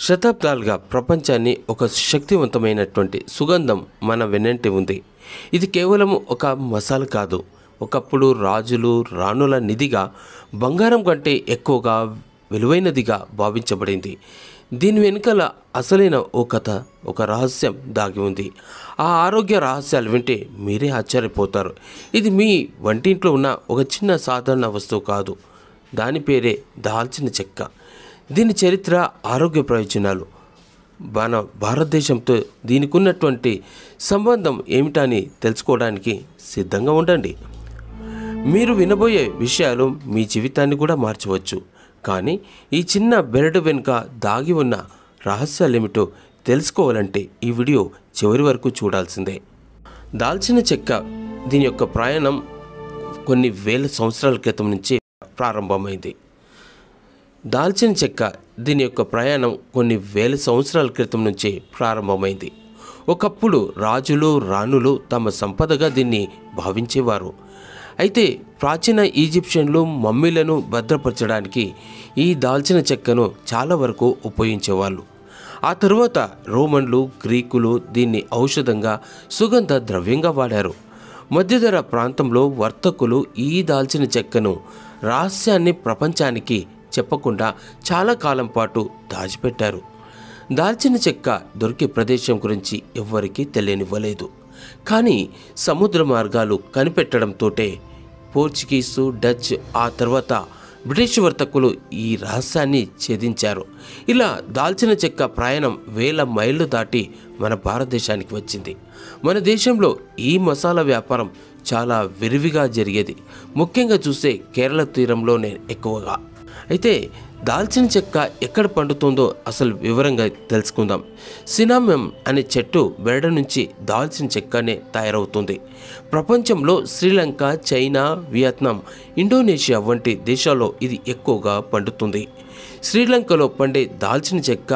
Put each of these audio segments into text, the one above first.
శతాబ్దాలుగా ప్రపంచాన్ని ఒక శక్తివంతమైనటువంటి సుగంధం మన వెన్నంటి ఉంది. ఇది కేవలం ఒక మసాలా కాదు. ఒకప్పుడు రాజులు రాణుల నిధిగా, బంగారం కంటే ఎక్కువగా విలువైనదిగా భావించబడింది. దీని వెనుకల అసలైన ఓ కథ, ఒక రహస్యం దాగి ఉంది. ఆ ఆరోగ్య రహస్యాలు వింటే మీరే ఆశ్చర్యపోతారు. ఇది మీ వంటింట్లో ఉన్న ఒక చిన్న సాధారణ వస్తువు కాదు. దాని పేరే దాల్చిన చెక్క. దీని చరిత్ర, ఆరోగ్య ప్రయోజనాలు, మన భారతదేశంతో దీనికి ఉన్నటువంటి సంబంధం ఏమిటని తెలుసుకోవడానికి సిద్ధంగా ఉండండి. మీరు వినబోయే విషయాలు మీ జీవితాన్ని కూడా మార్చవచ్చు. కానీ ఈ చిన్న బెరడు వెనుక దాగి ఉన్న రహస్యాలేమిటో తెలుసుకోవాలంటే ఈ వీడియో చివరి వరకు చూడాల్సిందే. దాల్చిన చెక్క దీని యొక్క ప్రయాణం కొన్ని వేల సంవత్సరాల క్రితం నుంచి ప్రారంభమైంది. దాల్చిన చెక్క దీని యొక్క ప్రయాణం కొన్ని వేల సంవత్సరాల క్రితం నుంచి ప్రారంభమైంది. ఒకప్పుడు రాజులు రాణులు తమ సంపదగా దీన్ని భావించేవారు. అయితే ప్రాచీన ఈజిప్షియన్లు మమ్మీలను భద్రపరచడానికి ఈ దాల్చిన చెక్కను చాలా వరకు ఉపయోగించేవాళ్ళు. ఆ తరువాత రోమన్లు, గ్రీకులు దీన్ని ఔషధంగా, సుగంధ ద్రవ్యంగా వాడారు. మధ్యధర ప్రాంతంలో వర్తకులు ఈ దాల్చిన చెక్కను రహస్యాన్ని ప్రపంచానికి చెప్పకుండా చాలా కాలం పాటు దాచిపెట్టారు. దాల్చిన చెక్క దొరికే ప్రదేశం గురించి ఎవ్వరికీ తెలియనివ్వలేదు. కానీ సముద్ర మార్గాలు కనిపెట్టడంతోటే పోర్చుగీసు, డచ్, ఆ తర్వాత బ్రిటిష్ వర్తకులు ఈ రహస్యాన్ని ఛేదించారు. ఇలా దాల్చిన చెక్క ప్రయాణం వేల మైళ్ళు దాటి మన భారతదేశానికి వచ్చింది. మన దేశంలో ఈ మసాలా వ్యాపారం చాలా విరివిగా జరిగేది. ముఖ్యంగా చూస్తే కేరళ తీరంలోనే ఎక్కువగా. అయితే దాల్చిన చెక్క ఎక్కడ పండుతుందో అసలు వివరంగా తెలుసుకుందాం. సినామమ్ అనే చెట్టు బెరడ నుంచి దాల్చిన చెక్కనే తయారవుతుంది. ప్రపంచంలో శ్రీలంక, చైనా, వియత్నాం, ఇండోనేషియా వంటి దేశాల్లో ఇది ఎక్కువగా పండుతుంది. శ్రీలంకలో పండే దాల్చిన చెక్క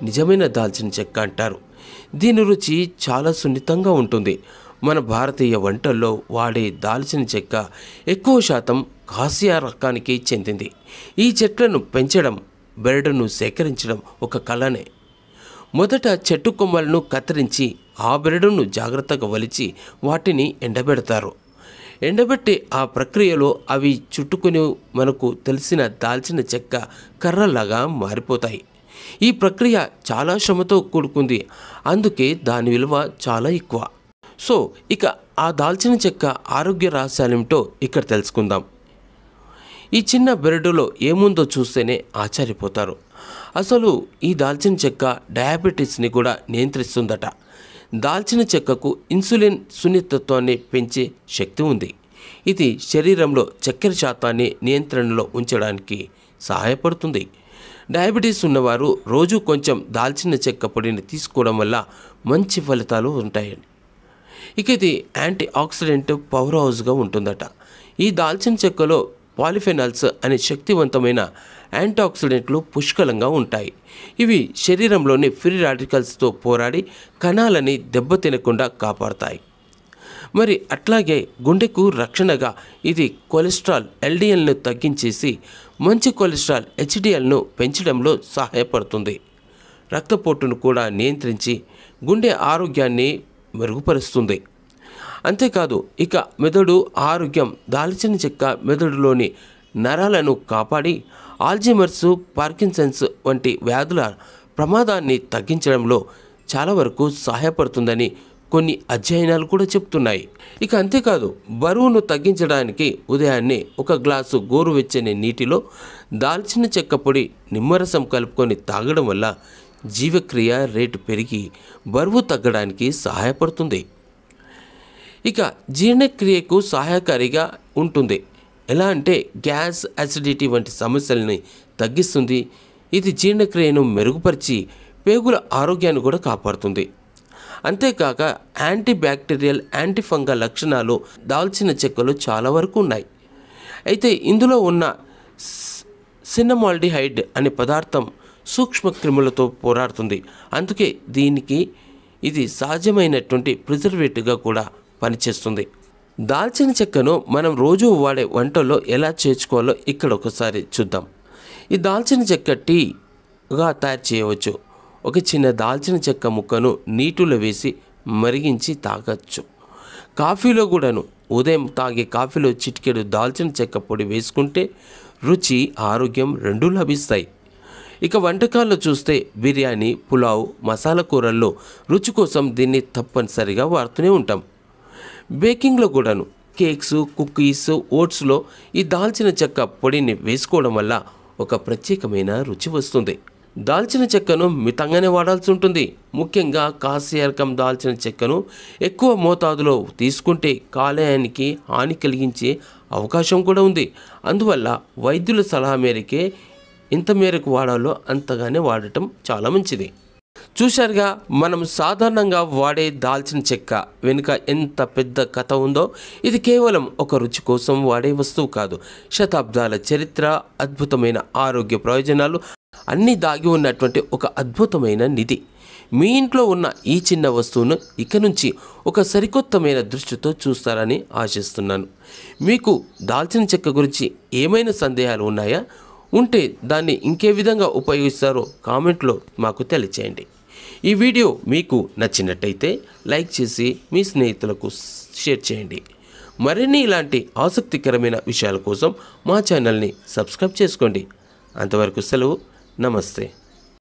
నిజమైన దాల్చిన చెక్క అంటారు. దీని రుచి చాలా సున్నితంగా ఉంటుంది. మన భారతీయ వంటల్లో వాడే దాల్చిన చెక్క ఎక్కువ శాతం కాసియా రకానికి చెందింది. ఈ చెట్లను పెంచడం, బెరడును సేకరించడం ఒక కళనే. మొదట చెట్టు కొమ్మలను కత్తిరించి ఆ బెరడును జాగ్రత్తగా వలిచి వాటిని ఎండబెడతారు. ఎండబెట్టే ఆ ప్రక్రియలో అవి చుట్టుకుని మనకు తెలిసిన దాల్చిన చెక్క కర్రలాగా మారిపోతాయి. ఈ ప్రక్రియ చాలా శ్రమతో కూడుకుంది. అందుకే దాని విలువ చాలా ఎక్కువ. సో ఇక ఆ దాల్చిన చెక్క ఆరోగ్య రహస్యాలేమిటో ఇక్కడ తెలుసుకుందాం. ఈ చిన్న బెరడులో ఏముందో చూస్తేనే ఆశ్చర్యపోతారు. అసలు ఈ దాల్చిన చెక్క డయాబెటీస్ని కూడా నియంత్రిస్తుందట. దాల్చిన చెక్కకు ఇన్సులిన్ సున్నితత్వాన్ని పెంచే శక్తి ఉంది. ఇది శరీరంలో చక్కెర శాతాన్ని నియంత్రణలో ఉంచడానికి సహాయపడుతుంది. డయాబెటీస్ ఉన్నవారు రోజు కొంచెం దాల్చిన చెక్క పొడిని తీసుకోవడం వల్ల మంచి ఫలితాలు ఉంటాయి. ఇక ఇది యాంటీ ఆక్సిడెంట్ పవర్ హౌస్గా ఉంటుందట. ఈ దాల్చిన చెక్కలో పాలిఫెనాల్స్ అనే శక్తివంతమైన యాంటీ ఆక్సిడెంట్లు పుష్కలంగా ఉంటాయి. ఇవి శరీరంలోని ఫ్రీ రాడికల్స్తో పోరాడి కణాలని దెబ్బతినకుండా కాపాడతాయి. మరి అట్లాగే గుండెకు రక్షణగా ఇది కొలెస్ట్రాల్ ఎల్డిఎల్ను తగ్గించేసి మంచి కొలెస్ట్రాల్ హెచ్డిఎల్ను పెంచడంలో సహాయపడుతుంది. రక్తపోటును కూడా నియంత్రించి గుండె ఆరోగ్యాన్ని మెరుగుపరుస్తుంది. అంతేకాదు ఇక మెదడు ఆరోగ్యం. దాల్చిన చెక్క మెదడులోని నరాలను కాపాడి ఆల్జీమర్స్, పార్కిన్సన్స్ వంటి వ్యాధుల ప్రమాదాన్ని తగ్గించడంలో చాలా వరకు సహాయపడుతుందని కొన్ని అధ్యయనాలు కూడా చెప్తున్నాయి. ఇక అంతేకాదు బరువును తగ్గించడానికి ఉదయాన్నే ఒక గ్లాసు గోరువెచ్చని నీటిలో దాల్చిన చెక్క పొడి, నిమ్మరసం కలుపుకొని తాగడం వల్ల జీవక్రియ రేటు పెరిగి బరువు తగ్గడానికి సహాయపడుతుంది. ఇక జీర్ణక్రియకు సహాయకారిగా ఉంటుంది. ఎలా అంటే గ్యాస్, అసిడిటీ వంటి సమస్యలని తగ్గిస్తుంది. ఇది జీర్ణక్రియను మెరుగుపరిచి పేగుల ఆరోగ్యాన్ని కూడా కాపాడుతుంది. అంతేకాక యాంటీ బ్యాక్టీరియల్, యాంటీ ఫంగల్ లక్షణాలు దాల్చిన చెక్కలో చాలా వరకు ఉన్నాయి. అయితే ఇందులో ఉన్న సిన్నమాల్డిహైడ్ అనే పదార్థం సూక్ష్మ క్రిములతో పోరాడుతుంది. అందుకే దీనికి ఇది సహజమైనటువంటి ప్రిజర్వేటివ్గా కూడా పనిచేస్తుంది. దాల్చిన చెక్కను మనం రోజు వాడే వంటల్లో ఎలా చేర్చుకోవాలో ఇక్కడ ఒకసారి చూద్దాం. ఈ దాల్చిన చెక్క టీ గా తయారు చేయవచ్చు. ఒక చిన్న దాల్చిన చెక్క ముక్కను నీటిలో వేసి మరిగించి తాగొచ్చు. కాఫీలో కూడాను ఉదయం తాగే కాఫీలో చిటికెడు దాల్చిన చెక్క పొడి వేసుకుంటే రుచి ఆరోగ్యం రెండూ లభిస్తాయి. ఇక వంటకాల్లో చూస్తే బిర్యానీ, పులావ్, మసాలా కూరల్లో రుచి కోసం దీన్ని తప్పనిసరిగా వాడుతూనే ఉంటాం. బేకింగ్లో కూడాను కేక్స్, కుకీస్, ఓట్స్లో ఈ దాల్చిన చెక్క పొడిని వేసుకోవడం వల్ల ఒక ప్రత్యేకమైన రుచి వస్తుంది. దాల్చిన చెక్కను మితంగానే వాడాల్సి ఉంటుంది. ముఖ్యంగా కాశీ రకం దాల్చిన చెక్కను ఎక్కువ మోతాదులో తీసుకుంటే కాలేయానికి హాని కలిగించే అవకాశం కూడా ఉంది. అందువల్ల వైద్యుల సలహా మేరకే ఎంత మేరకు వాడాలో అంతగానే వాడటం చాలా మంచిది. చూశారుగా, మనం సాధారణంగా వాడే దాల్చిన చెక్క వెనుక ఎంత పెద్ద కథ ఉందో. ఇది కేవలం ఒక రుచి కోసం వాడే వస్తువు కాదు. శతాబ్దాల చరిత్ర, అద్భుతమైన ఆరోగ్య ప్రయోజనాలు అన్నీ దాగి ఉన్నటువంటి ఒక అద్భుతమైన నిధి. మీ ఇంట్లో ఉన్న ఈ చిన్న వస్తువును ఇక నుంచి ఒక సరికొత్తమైన దృష్టితో చూస్తారని ఆశిస్తున్నాను. మీకు దాల్చిన చెక్క గురించి ఏమైనా సందేహాలు ఉన్నాయా? ఉంటే దాన్ని ఇంకే విధంగా ఉపయోగిస్తారో కామెంట్లో మాకు తెలియచేయండి. ఈ వీడియో మీకు నచ్చినట్టయితే లైక్ చేసి మీ స్నేహితులకు షేర్ చేయండి. మరిన్ని ఇలాంటి ఆసక్తికరమైన విషయాల కోసం మా ఛానల్ని సబ్స్క్రైబ్ చేసుకోండి. అంతవరకు సెలవు. నమస్తే.